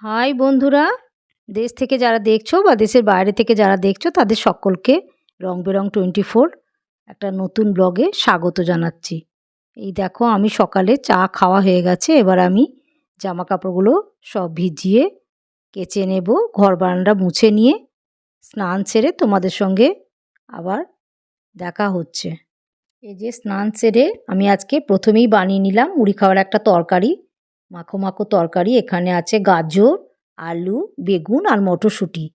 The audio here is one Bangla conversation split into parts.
হাই বন্ধুরা, দেশ থেকে যারা দেখছো বা দেশের বাইরে থেকে যারা দেখছো তাদের সকলকে রং বেরং 24 একটা নতুন ব্লগে স্বাগত জানাচ্ছি। এই দেখো আমি সকালে চা খাওয়া হয়ে গেছে, এবার আমি জামা কাপড়গুলো সব ভিজিয়ে কেচে নেব, ঘর বারান্দা মুছে নিয়ে স্নান সেরে তোমাদের সঙ্গে আবার দেখা হচ্ছে। এই যে স্নান সেরে আমি আজকে প্রথমেই বানিয়ে নিলাম মুড়ি খাওয়ার একটা তরকারি, মাখো মাখো তরকারি। এখানে আছে গাজর, আলু, বেগুন আর মটরশুঁটি।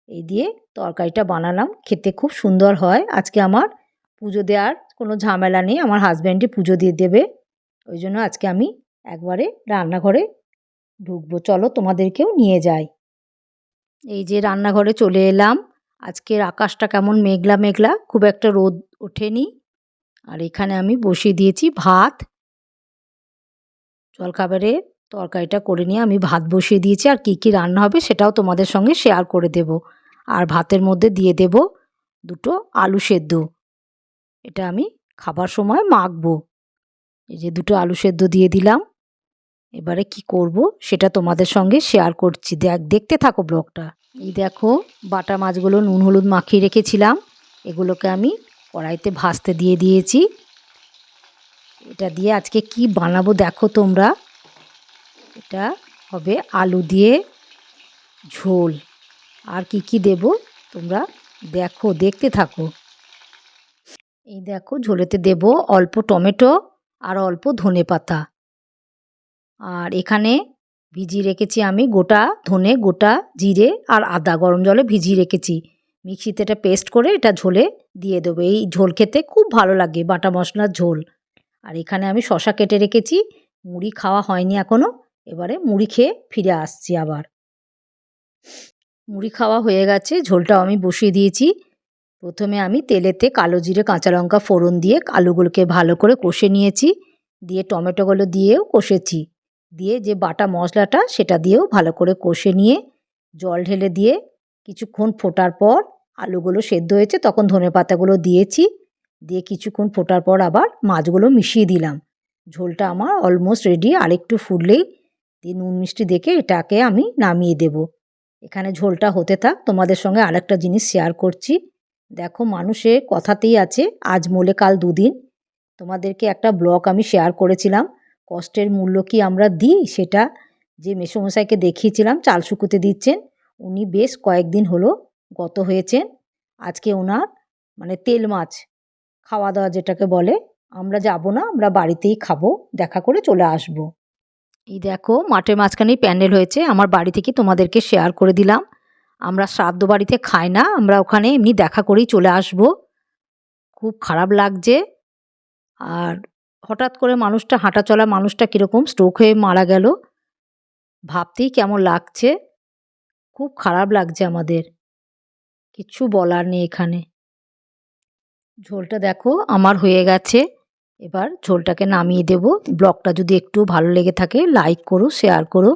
এই দিয়ে তরকারিটা বানালাম, খেতে খুব সুন্দর হয়। আজকে আমার পুজো দেওয়ার কোনো ঝামেলা নেই, আমার হাজব্যান্ডই পুজো দিয়ে দেবে, ওই জন্য আজকে আমি একবারে রান্নাঘরে ঢুকবো। চলো তোমাদেরকেও নিয়ে যাই। এই যে রান্নাঘরে চলে এলাম। আজকের আকাশটা কেমন মেঘলা মেঘলা, খুব একটা রোদ ওঠেনি। আর এখানে আমি বসিয়ে দিয়েছি ভাত। জলখাবারে তরকারিটা করে নিয়ে আমি ভাত বসিয়ে দিয়েছি, আর কী কী রান্না হবে সেটাও তোমাদের সঙ্গে শেয়ার করে দেব। আর ভাতের মধ্যে দিয়ে দেব দুটো আলু সেদ্ধ, এটা আমি খাবার সময় মাখবো। এই যে দুটো আলু সেদ্ধ দিয়ে দিলাম। এবারে কি করব সেটা তোমাদের সঙ্গে শেয়ার করছি, দেখতে থাকো ব্লগটা। এই দেখো বাটা মাছগুলো নুন হলুদ মাখিয়ে রেখেছিলাম, এগুলোকে আমি কড়াইতে ভাজতে দিয়ে দিয়েছি। এটা দিয়ে আজকে কি বানাবো দেখো তোমরা। এটা হবে আলু দিয়ে ঝোল, আর কি কি দেব তোমরা দেখো, দেখতে থাকো। এই দেখো ঝোলেতে দেব অল্প টমেটো আর অল্প ধনে পাতা। আর এখানে ভিজিয়ে রেখেছি আমি গোটা ধনে, গোটা জিরে আর আদা গরম জলে ভিজিয়ে রেখেছি। মিক্সিতে এটা পেস্ট করে এটা ঝোলে দিয়ে দেবো। এই ঝোল খেতে খুব ভালো লাগে, বাটা মশলার ঝোল। আর এখানে আমি শসা কেটে রেখেছি, মুড়ি খাওয়া হয়নি এখনও, এবারে মুড়ি খেয়ে ফিরে আসছি আবার। মুড়ি খাওয়া হয়ে গেছে, ঝোলটাও আমি বসিয়ে দিয়েছি। প্রথমে আমি তেলেতে কালো জিরে কাঁচা লঙ্কা ফোড়ন দিয়ে আলুগুলোকে ভালো করে কষে নিয়েছি, দিয়ে টমেটোগুলো দিয়েও কষেছি, দিয়ে যে বাটা মশলাটা সেটা দিয়েও ভালো করে কষে নিয়ে জল ঢেলে দিয়ে কিছুক্ষণ ফোটার পর আলুগুলো সেদ্ধ হয়েছে তখন ধনেপাতাগুলো দিয়েছি, দিয়ে কিছুক্ষণ ফোটার পর আবার মাছগুলো মিশিয়ে দিলাম। ঝোলটা আমার অলমোস্ট রেডি, আরেকটু ফুটলেই দিয়ে নুন মিষ্টি দেখে এটাকে আমি নামিয়ে দেব। এখানে ঝোলটা হতে থাক, তোমাদের সঙ্গে আরেকটা জিনিস শেয়ার করছি। দেখো মানুষের কথাতেই আছে আজ মোলে কাল দুদিন। তোমাদেরকে একটা ব্লগ আমি শেয়ার করেছিলাম, কষ্টের মূল্য কি আমরা দিই, সেটা যে মেসোমশাইকে দেখিয়েছিলাম চাল শুকোতে দিচ্ছেন, উনি বেশ কয়েকদিন হলো গত হয়েছেন। আজকে ওনার মানে তেল মাছ খাওয়া দাওয়া যেটাকে বলে, আমরা যাব না, আমরা বাড়িতেই খাবো, দেখা করে চলে আসব। এই দেখো মাঠের মাঝখানেই প্যান্ডেল হয়েছে, আমার বাড়ি থেকে তোমাদেরকে শেয়ার করে দিলাম। আমরা শ্রাদ্ধ বাড়িতে খাই না, আমরা ওখানে এমনি দেখা করেই চলে আসব। খুব খারাপ লাগছে। আর হঠাৎ করে মানুষটা হাঁটা চলা মানুষটা কীরকম স্ট্রোক হয়ে মারা গেল, ভাবতেই কেমন লাগছে, খুব খারাপ লাগছে আমাদের, কিচ্ছু বলার নেই এখানে। ঝোলটা দেখো আমার হয়ে গেছে, এবার ঝোলটাকে নামিয়ে দেব। ব্লগটা যদি একটু ভালো লেগে থাকে লাইক করো, শেয়ার করো,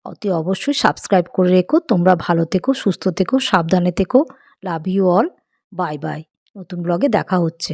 অতি অবশ্যই সাবস্ক্রাইব করে রেখো। তোমরা ভালো থেকো, সুস্থ থেকো, সাবধানে থেকো। Love you all, bye bye. নতুন ব্লগে দেখা হচ্ছে।